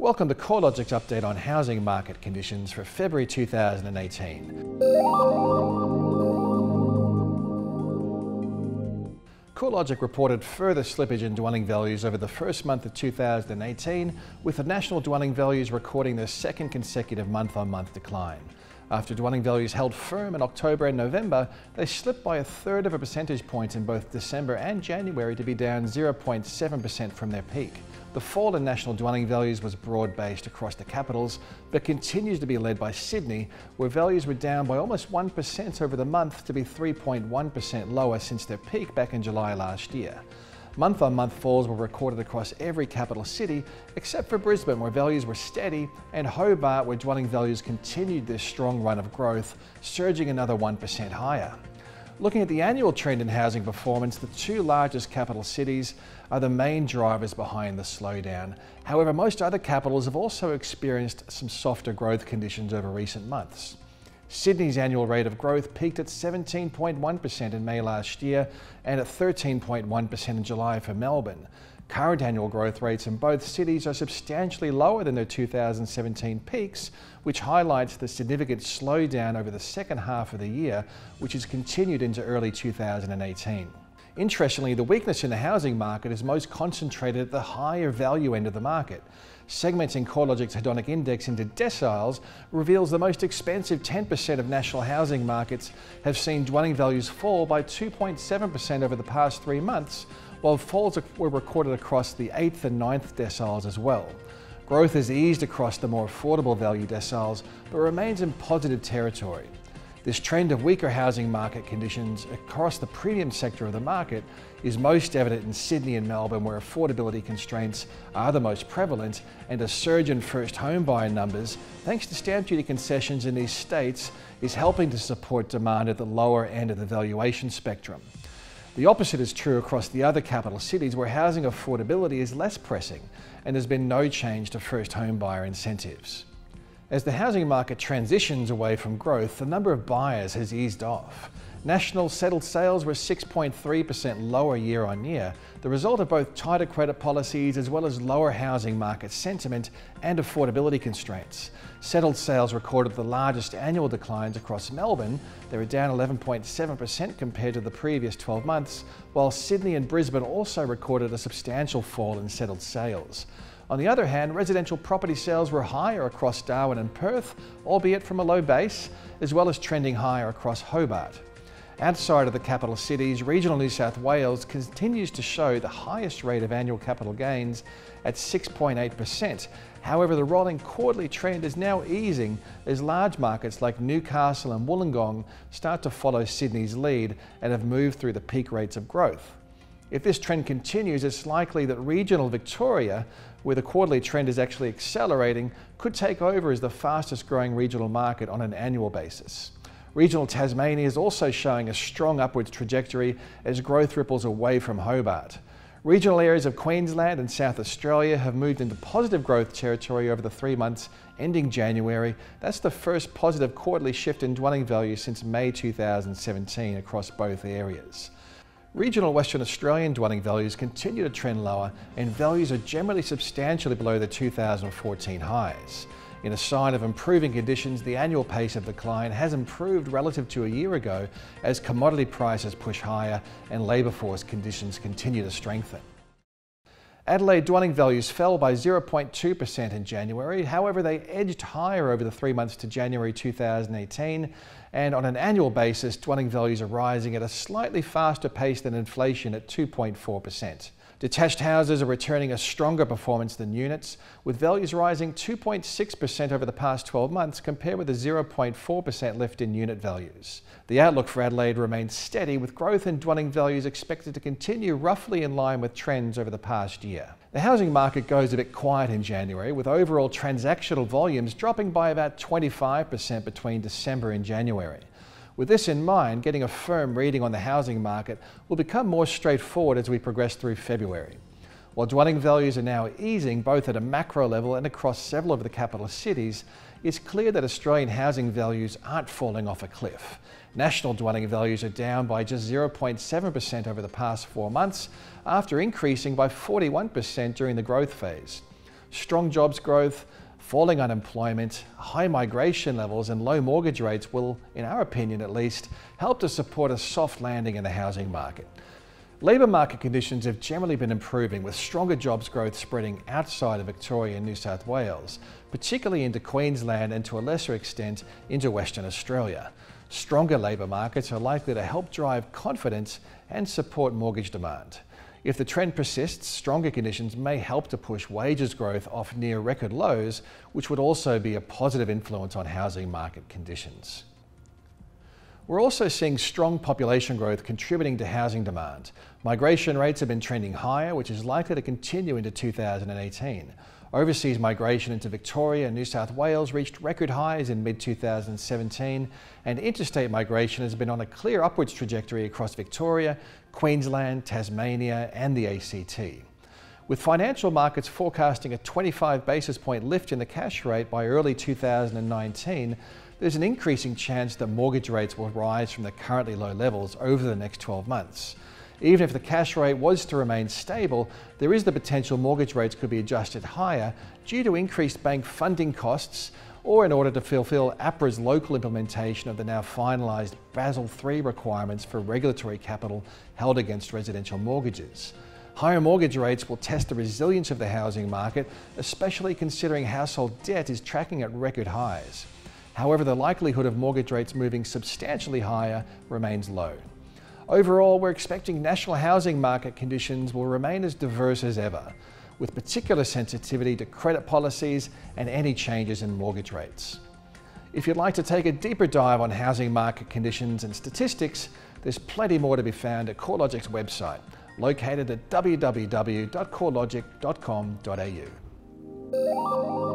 Welcome to CoreLogic's update on housing market conditions for February 2018. CoreLogic reported further slippage in dwelling values over the first month of 2018, with the national dwelling values recording their second consecutive month-on-month decline. After dwelling values held firm in October and November, they slipped by 1/3 of a percentage point in both December and January to be down 0.7% from their peak. The fall in national dwelling values was broad-based across the capitals, but continues to be led by Sydney, where values were down by almost 1% over the month to be 3.1% lower since their peak back in July last year. Month-on-month falls were recorded across every capital city, except for Brisbane, where values were steady, and Hobart, where dwelling values continued their strong run of growth, surging another 1% higher. Looking at the annual trend in housing performance, the two largest capital cities are the main drivers behind the slowdown. However, most other capitals have also experienced some softer growth conditions over recent months. Sydney's annual rate of growth peaked at 17.1% in May last year and at 13.1% in July for Melbourne. Current annual growth rates in both cities are substantially lower than their 2017 peaks, which highlights the significant slowdown over the second half of the year, which has continued into early 2018. Interestingly, the weakness in the housing market is most concentrated at the higher value end of the market. Segmenting CoreLogic's Hedonic index into deciles reveals the most expensive 10% of national housing markets have seen dwelling values fall by 2.7% over the past 3 months, while falls were recorded across the 8th and 9th deciles as well. Growth has eased across the more affordable value deciles, but remains in positive territory. This trend of weaker housing market conditions across the premium sector of the market is most evident in Sydney and Melbourne, where affordability constraints are the most prevalent, and a surge in first home buyer numbers, thanks to stamp duty concessions in these states, is helping to support demand at the lower end of the valuation spectrum. The opposite is true across the other capital cities, where housing affordability is less pressing and there's been no change to first home buyer incentives. As the housing market transitions away from growth, the number of buyers has eased off. National settled sales were 6.3% lower year on year, the result of both tighter credit policies as well as lower housing market sentiment and affordability constraints. Settled sales recorded the largest annual declines across Melbourne. They were down 11.7% compared to the previous 12 months, while Sydney and Brisbane also recorded a substantial fall in settled sales. On the other hand, residential property sales were higher across Darwin and Perth, albeit from a low base, as well as trending higher across Hobart. Outside of the capital cities, regional New South Wales continues to show the highest rate of annual capital gains at 6.8%. However, the rolling quarterly trend is now easing as large markets like Newcastle and Wollongong start to follow Sydney's lead and have moved through the peak rates of growth. If this trend continues, it's likely that regional Victoria, where the quarterly trend is actually accelerating, could take over as the fastest growing regional market on an annual basis. Regional Tasmania is also showing a strong upwards trajectory as growth ripples away from Hobart. Regional areas of Queensland and South Australia have moved into positive growth territory over the 3 months ending January. That's the first positive quarterly shift in dwelling values since May 2017 across both areas. Regional Western Australian dwelling values continue to trend lower, and values are generally substantially below the 2014 highs. In a sign of improving conditions, the annual pace of decline has improved relative to a year ago as commodity prices push higher and labour force conditions continue to strengthen. Adelaide dwelling values fell by 0.2% in January. However, they edged higher over the 3 months to January 2018, and on an annual basis, dwelling values are rising at a slightly faster pace than inflation at 2.4%. Detached houses are returning a stronger performance than units, with values rising 2.6% over the past 12 months compared with a 0.4% lift in unit values. The outlook for Adelaide remains steady, with growth in dwelling values expected to continue roughly in line with trends over the past year. The housing market goes a bit quiet in January, with overall transactional volumes dropping by about 25% between December and January. With this in mind, getting a firm reading on the housing market will become more straightforward as we progress through February. While dwelling values are now easing both at a macro level and across several of the capital cities, it's clear that Australian housing values aren't falling off a cliff. National dwelling values are down by just 0.7% over the past 4 months, after increasing by 41% during the growth phase. Strong jobs growth, falling unemployment, high migration levels and low mortgage rates will, in our opinion at least, help to support a soft landing in the housing market. Labour market conditions have generally been improving, with stronger jobs growth spreading outside of Victoria and New South Wales, particularly into Queensland and to a lesser extent into Western Australia. Stronger labour markets are likely to help drive confidence and support mortgage demand. If the trend persists, stronger conditions may help to push wages growth off near record lows, which would also be a positive influence on housing market conditions. We're also seeing strong population growth contributing to housing demand. Migration rates have been trending higher, which is likely to continue into 2018. Overseas migration into Victoria and New South Wales reached record highs in mid-2017, and interstate migration has been on a clear upwards trajectory across Victoria, Queensland, Tasmania and the ACT. With financial markets forecasting a 25 basis point lift in the cash rate by early 2019, there's an increasing chance that mortgage rates will rise from the currently low levels over the next 12 months. Even if the cash rate was to remain stable, there is the potential mortgage rates could be adjusted higher due to increased bank funding costs or in order to fulfil APRA's local implementation of the now finalised Basel III requirements for regulatory capital held against residential mortgages. Higher mortgage rates will test the resilience of the housing market, especially considering household debt is tracking at record highs. However, the likelihood of mortgage rates moving substantially higher remains low. Overall, we're expecting national housing market conditions will remain as diverse as ever, with particular sensitivity to credit policies and any changes in mortgage rates. If you'd like to take a deeper dive on housing market conditions and statistics, there's plenty more to be found at CoreLogic's website, located at www.corelogic.com.au.